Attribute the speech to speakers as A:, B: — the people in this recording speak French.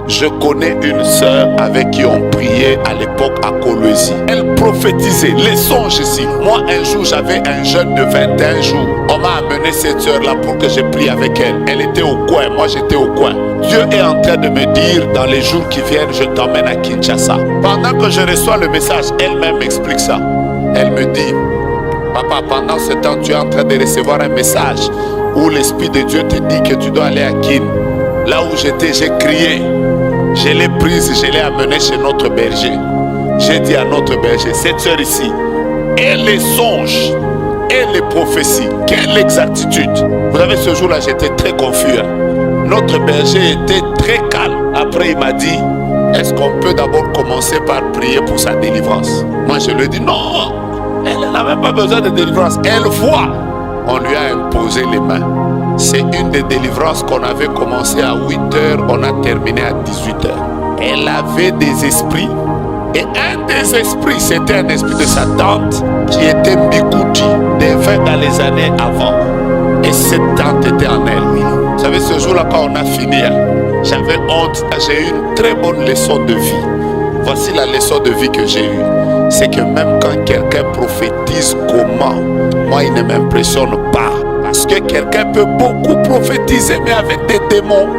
A: Je connais une sœur avec qui on priait à l'époque à Kolwezi. Elle prophétisait les songes ici. Moi, un jour, j'avais un jeune de 21 jours. On m'a amené cette sœur-là pour que je prie avec elle. Elle était au coin, moi j'étais au coin. Dieu est en train de me dire, dans les jours qui viennent, je t'emmène à Kinshasa. Pendant que je reçois le message, elle-même m'explique ça. Elle me dit, papa, pendant ce temps, tu es en train de recevoir un message où l'Esprit de Dieu te dit que tu dois aller à Kin. Là où j'étais, j'ai crié. Je l'ai prise, je l'ai amenée chez notre berger. J'ai dit à notre berger, cette sœur ici, et les songes, et les prophéties, quelle exactitude. Vous savez, ce jour-là, j'étais très confus. Notre berger était très calme. Après, il m'a dit, est-ce qu'on peut d'abord commencer par prier pour sa délivrance? Moi, je lui ai dit, non, elle n'a même pas besoin de délivrance. Elle voit. On lui a imposé les mains. C'est une des délivrances qu'on avait commencé à 8h, on a terminé à 18h. Elle avait des esprits. Et un des esprits, c'était un esprit de sa tante qui était Mbikuti, défunt dans les années avant. Et cette tante était en elle. Vous savez, ce jour-là, quand on a fini, j'avais honte. J'ai eu une très bonne leçon de vie. Voici la leçon de vie que j'ai eue. C'est que même quand quelqu'un prophétise comment, moi, il ne m'impressionne pas. Parce que quelqu'un peut beaucoup prophétiser, mais avec des démons.